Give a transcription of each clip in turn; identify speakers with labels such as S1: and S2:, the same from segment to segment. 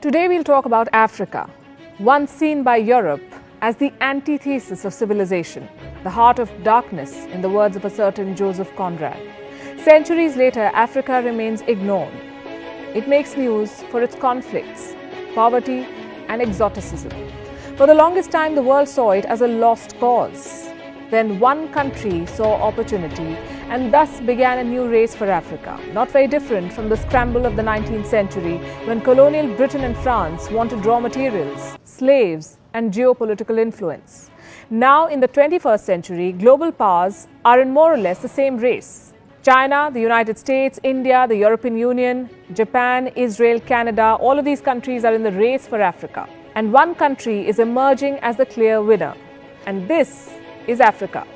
S1: Today we'll talk about Africa, once seen by Europe as the antithesis of civilization, the heart of darkness, in the words of a certain Joseph Conrad. Centuries later, Africa remains ignored. It makes news for its conflicts, poverty, and exoticism. For the longest time, the world saw it as a lost cause. Then one country saw opportunity, and thus began a new race for Africa, not very different from the scramble of the 19th century when colonial Britain and France wanted raw materials, slaves, and geopolitical influence. Now, in the 21st century, global powers are in more or less the same race. China, the United States, India, the European Union, Japan, Israel, Canada, all of these countries are in the race for Africa. And one country is emerging as the clear winner. And this is Africa.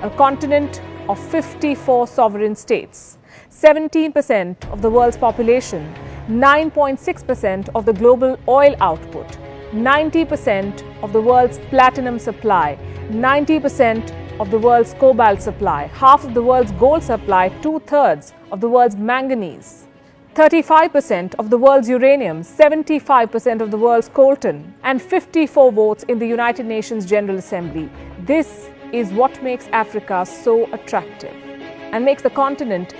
S1: A continent of 54 sovereign states, 17% of the world's population, 9.6% of the global oil output, 90% of the world's platinum supply, 90% of the world's cobalt supply, half of the world's gold supply, 2/3 of the world's manganese, 35% of the world's uranium, 75% of the world's coltan, and 54 votes in the United Nations General Assembly. This is what makes Africa so attractive and makes the continent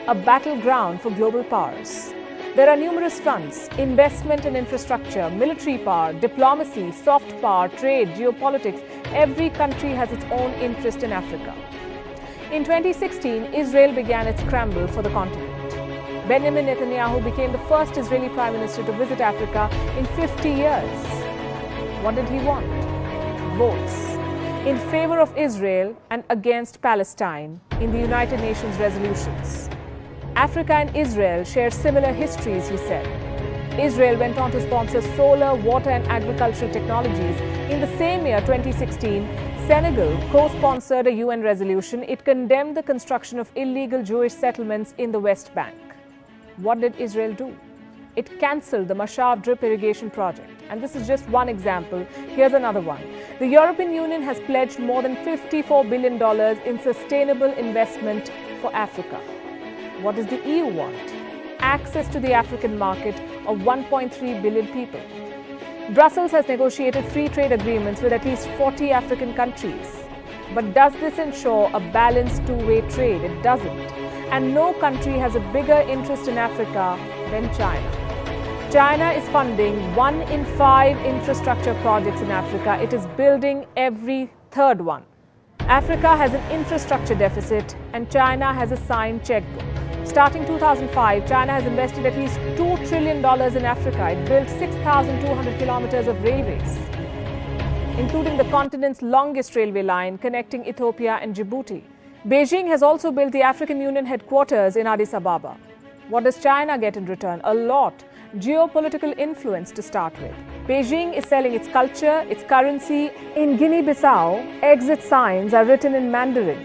S1: a battleground for global powers. There are numerous fronts: investment and infrastructure, military power, diplomacy, soft power, trade, geopolitics. Every country has its own interest in Africa. In 2016, Israel began its scramble for the continent. Benjamin Netanyahu became the first Israeli Prime Minister to visit Africa in 50 years. What did he want? Votes in favor of Israel and against Palestine in the United Nations resolutions. Africa and Israel share similar histories, he said. Israel went on to sponsor solar, water, and agricultural technologies. In the same year, 2016, Senegal co-sponsored a UN resolution. It condemned the construction of illegal Jewish settlements in the West Bank. What did Israel do? It cancelled the Mashav drip irrigation project. And this is just one example. Here's another one. The European Union has pledged more than $54 billion in sustainable investment for Africa. What does the EU want? Access to the African market of 1.3 billion people. Brussels has negotiated free trade agreements with at least 40 African countries. But does this ensure a balanced two-way trade? It doesn't. And no country has a bigger interest in Africa than China. China is funding 1 in 5 infrastructure projects in Africa. It is building every third one. Africa has an infrastructure deficit and China has a signed checkbook. Starting 2005, China has invested at least $2 trillion in Africa. It built 6,200 kilometers of railways, including the continent's longest railway line connecting Ethiopia and Djibouti. Beijing has also built the African Union headquarters in Addis Ababa. What does China get in return? A lot. Geopolitical influence to start with. Beijing is selling its culture, its currency. In Guinea-Bissau, exit signs are written in Mandarin.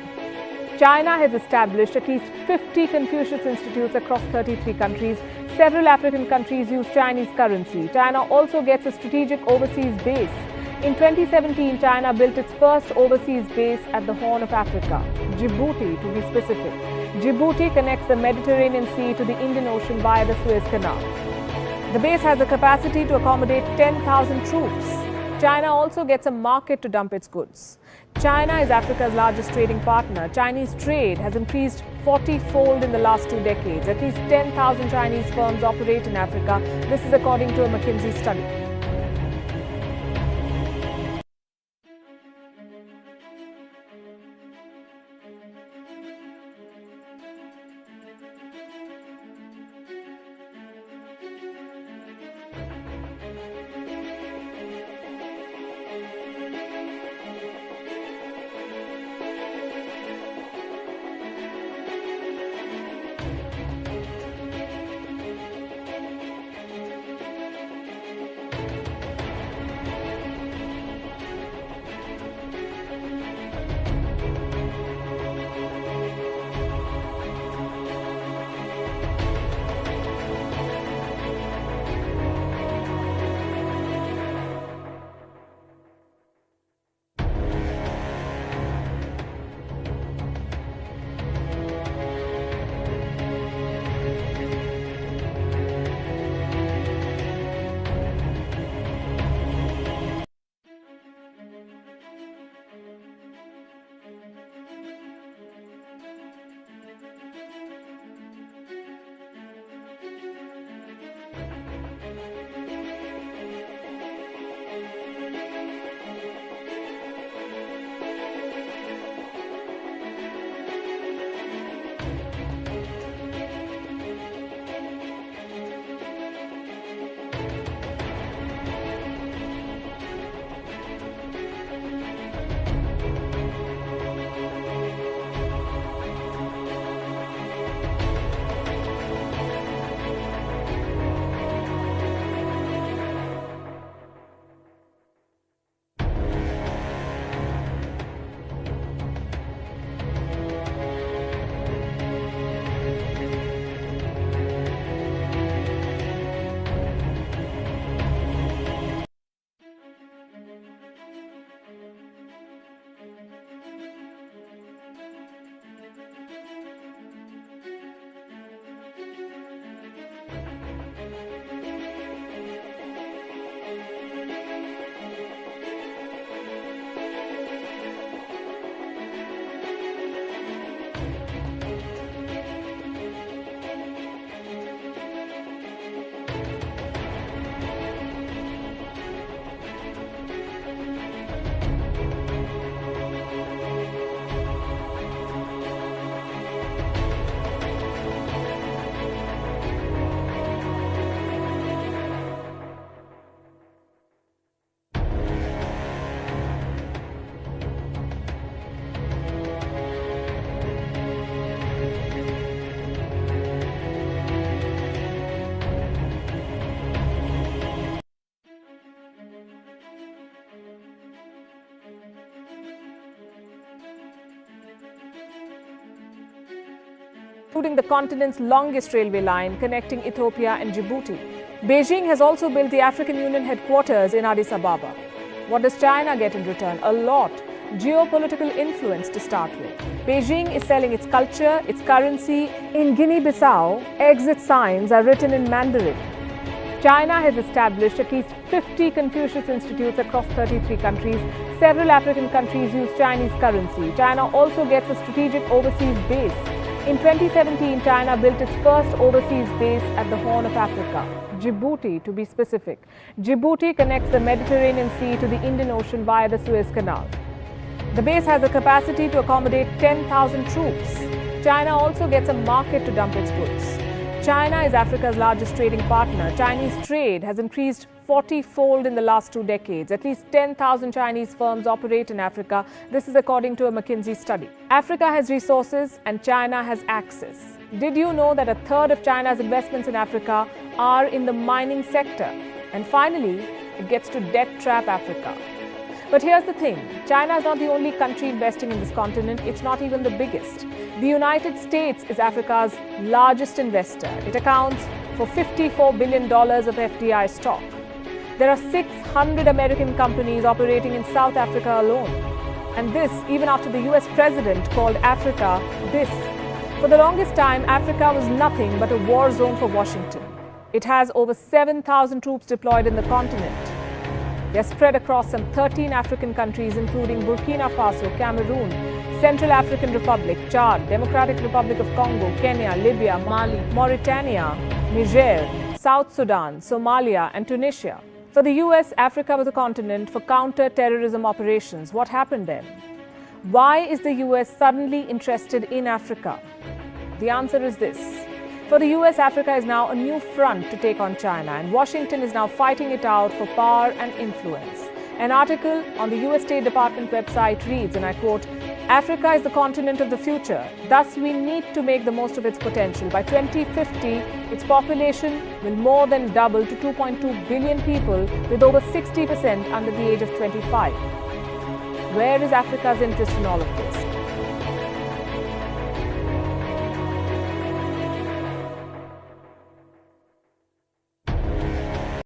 S1: China has established at least 50 Confucius Institutes across 33 countries. Several African countries use Chinese currency. China also gets a strategic overseas base. In 2017, China built its first overseas base at the Horn of Africa, Djibouti to be specific. Djibouti connects the Mediterranean Sea to the Indian Ocean via the Suez Canal. The base has the capacity to accommodate 10,000 troops. China also gets a market to dump its goods. China is Africa's largest trading partner. Chinese trade has increased 40-fold in the last 2 decades. At least 10,000 Chinese firms operate in Africa. This is according to a McKinsey study. including the continent's longest railway line connecting Ethiopia and Djibouti. Beijing has also built the African Union headquarters in Addis Ababa. What does China get in return? A lot. Geopolitical influence to start with. Beijing is selling its culture, its currency. In Guinea-Bissau, exit signs are written in Mandarin. China has established at least 50 Confucius Institutes across 33 countries. Several African countries use Chinese currency. China also gets a strategic overseas base. In 2017, China built its first overseas base at the Horn of Africa, Djibouti to be specific. Djibouti connects the Mediterranean Sea to the Indian Ocean via the Suez Canal. The base has a capacity to accommodate 10,000 troops. China also gets a market to dump its goods. China is Africa's largest trading partner. Chinese trade has increased 40-fold in the last 2 decades. At least 10,000 Chinese firms operate in Africa. This is according to a McKinsey study. Africa has resources and China has access. Did you know that a third of China's investments in Africa are in the mining sector? And finally, it gets to debt trap Africa. But here's the thing, China is not the only country investing in this continent, it's not even the biggest. The United States is Africa's largest investor. It accounts for $54 billion of FDI stock. There are 600 American companies operating in South Africa alone. And this, even after the US president called Africa this. For the longest time, Africa was nothing but a war zone for Washington. It has over 7,000 troops deployed in the continent. They are spread across some 13 African countries, including Burkina Faso, Cameroon, Central African Republic, Chad, Democratic Republic of Congo, Kenya, Libya, Mali, Mauritania, Niger, South Sudan, Somalia, and Tunisia. For the US, Africa was a continent for counter-terrorism operations. What happened then? Why is the US suddenly interested in Africa? The answer is this. For the US, Africa is now a new front to take on China, and Washington is now fighting it out for power and influence. An article on the US State Department website reads, and I quote, "Africa is the continent of the future. Thus, we need to make the most of its potential. By 2050, its population will more than double to 2.2 billion people, with over 60% under the age of 25. Where is Africa's interest in all of this?